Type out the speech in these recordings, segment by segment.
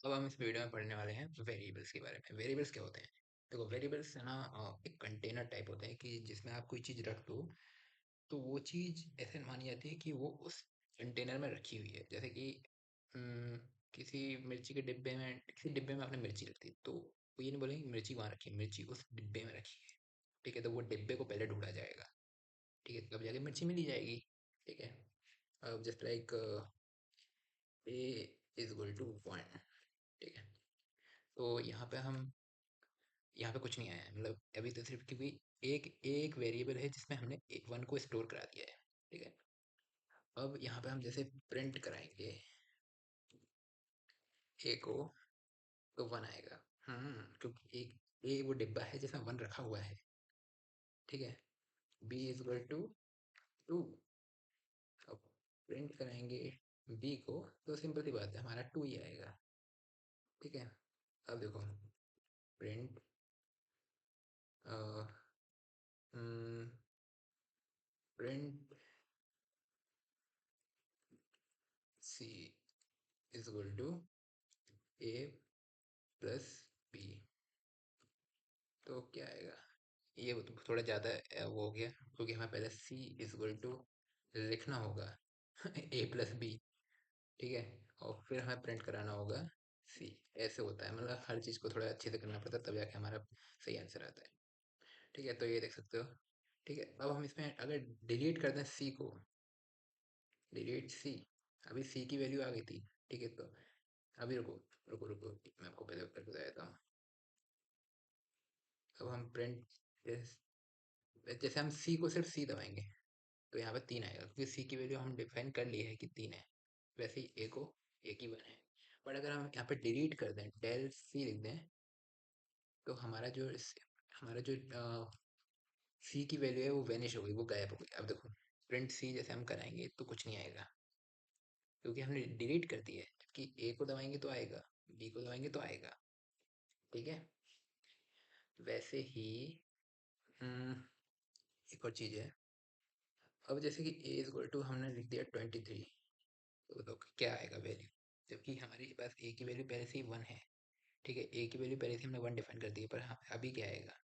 अब हम इस वीडियो में पढ़ने वाले हैं वेरिएबल्स के बारे में। वेरिएबल्स क्या होते हैं? देखो, वेरिएबल्स है ना, एक कंटेनर टाइप होते हैं कि जिसमें आप कोई चीज़ रख दो तो वो चीज़ ऐसे मानी जाती है कि वो उस कंटेनर में रखी हुई है। जैसे कि उम, किसी मिर्ची के डिब्बे में, किसी डिब्बे में आपने मिर्ची रख दी तो वो ये नहीं बोलेंगे मिर्ची वहाँ रखी है, मिर्ची उस डिब्बे में रखी है। ठीक है, तो वो डिब्बे को पहले ढूंढा जाएगा। ठीक है, तब जाके मिर्ची मिली जाएगी। ठीक है, अब just like A is equal to 1। ठीक है, तो यहाँ पे कुछ नहीं आया है, मतलब अभी तो सिर्फ क्योंकि एक एक वेरिएबल है जिसमें हमने 1 को स्टोर करा दिया है। ठीक है, अब यहाँ पे हम जैसे प्रिंट कराएंगे ए को तो 1 आएगा। क्योंकि एक ए वो डिब्बा है जिसमें 1 रखा हुआ है। ठीक है, बी इज इक्वल टू 2। अब प्रिंट कराएंगे बी को तो सिंपल सी बात है, हमारा 2 ही आएगा। ठीक है, अब देखो print print C is equal to A plus B, तो क्या आएगा? ये तो थोड़ा ज़्यादा वो हो गया, क्योंकि हमें पहले सी इज इक्वल टू लिखना होगा ए प्लस बी। ठीक है, और फिर हमें प्रिंट कराना होगा सी। ऐसे होता है, मतलब हर चीज़ को थोड़ा अच्छे से करना पड़ता है, तब जाके हमारा सही आंसर आता है। ठीक है, तो ये देख सकते हो। ठीक है, अब हम इसमें अगर डिलीट कर दें सी को, डिलीट सी, अभी सी की वैल्यू आ गई थी। ठीक है, तो अभी रुको रुको रुको, मैं आपको पहले करके बताया था। अब हम प्रिंट, जैसे हम सी को सिर्फ सी दबाएंगे तो यहाँ पे 3 आएगा, क्योंकि सी की वैल्यू हम डिफाइन कर ली है कि 3 है। वैसे ही ए को एक ही 1 है। बट अगर हम यहाँ पे डिलीट कर दें, डेल सी लिख दें, तो हमारा जो सी की वैल्यू है वो वैनिश हो गई, वो गायब हो गई। अब देखो, प्रिंट सी जैसे हम कराएंगे तो कुछ नहीं आएगा, क्योंकि हमने डिलीट कर दी है। जबकि ए को दबाएंगे तो आएगा, बी को दबाएंगे तो आएगा। ठीक है, वैसे ही हम्म, एक और चीज़ है। अब जैसे कि ए इज इक्वल टू हमने लिख दिया 23, तो बताओ क्या आएगा वैल्यू? जबकि हमारे पास ए की वैल्यू पहले से ही 1 है। ठीक है, ए की वैल्यू पहले से हमने 1 डिफाइन कर दी है, पर हाँ अभी क्या आएगा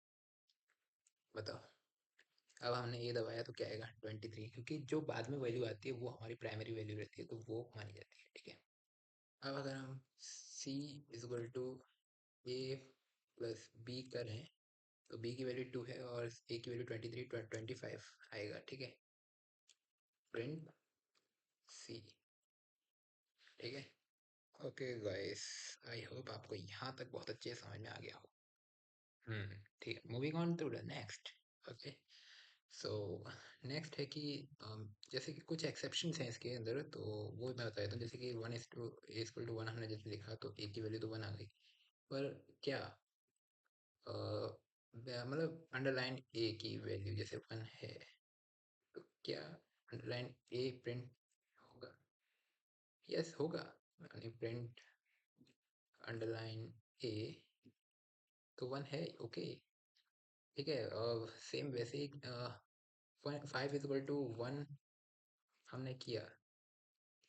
बताओ? अब हमने ये दबाया तो क्या आएगा? 23, क्योंकि जो बाद में वैल्यू आती है वो हमारी प्राइमरी वैल्यू रहती है, तो वो मानी जाती है। ठीक है, अब अगर हम C is equal to A plus B करें तो बी की वैल्यू 2 है और ए की वैल्यू 23, 25 आएगा। ठीक है, प्रिंट सी। ठीक है, ओके गाइस, आई होप आपको यहाँ तक बहुत अच्छे से समझ में आ गया हो। ठीक है, moving on to the next. Okay, so next है कि जैसे कि कुछ एक्सेप्शंस हैं इसके अंदर, तो वो मैं बता देता हूँ। जैसे कि 1:1 हमने जैसे लिखा तो ए की वैल्यू तो 1 आ गई, पर क्या मतलब अंडरलाइन ए की वैल्यू जैसे 1 है, तो क्या अंडरलाइन ए प्रिंट होगा? यस होगा, यानी प्रिंट अंडरलाइन ए तो 1 है। ओके, ठीक है, सेम वैसे ही 5 = 1 हमने किया,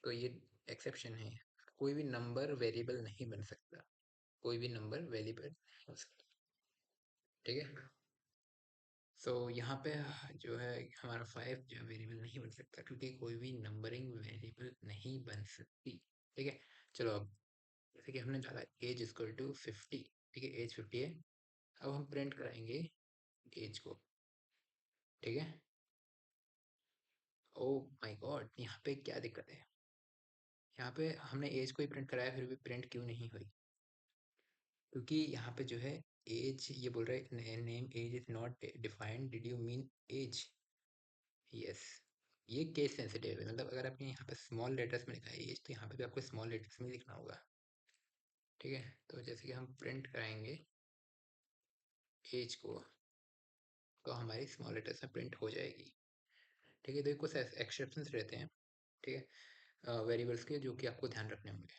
तो ये एक्सेप्शन है। कोई भी नंबर वेरिएबल नहीं बन सकता, कोई भी नंबर वेरिएबल नहीं हो सकता। ठीक है, सो यहाँ पे जो है हमारा 5 जो वेरिएबल नहीं बन सकता, क्योंकि कोई भी नंबरिंग वेरिएबल नहीं बन सकती। ठीक है, चलो अब जैसे कि हमने डाला एज इक्वल टू 50। ठीक है, एज 50 है। अब हम प्रिंट कराएंगे एज को। ठीक है, ओ माय गॉड, यहाँ पे क्या दिक्कत है? यहाँ पे हमने एज को ही प्रिंट कराया, फिर भी प्रिंट क्यों नहीं हुई? क्योंकि यहाँ पे जो है एज ये बोल रहा है name age is not defined, did you mean age? Yes, ये केस सेंसिटिव है। मतलब अगर आपने यहाँ पे स्मॉल लेटर्स में लिखा है एज, तो यहाँ पे भी आपको स्मॉल लेटर्स में लिखना होगा। ठीक है, तो जैसे कि हम प्रिंट कराएंगे एज को तो हमारी स्मॉल लेटर्स में प्रिंट हो जाएगी। ठीक है, तो कुछ एक्सेप्शंस रहते हैं। ठीक है, वेरिएबल्स के, जो कि आपको ध्यान रखने होंगे।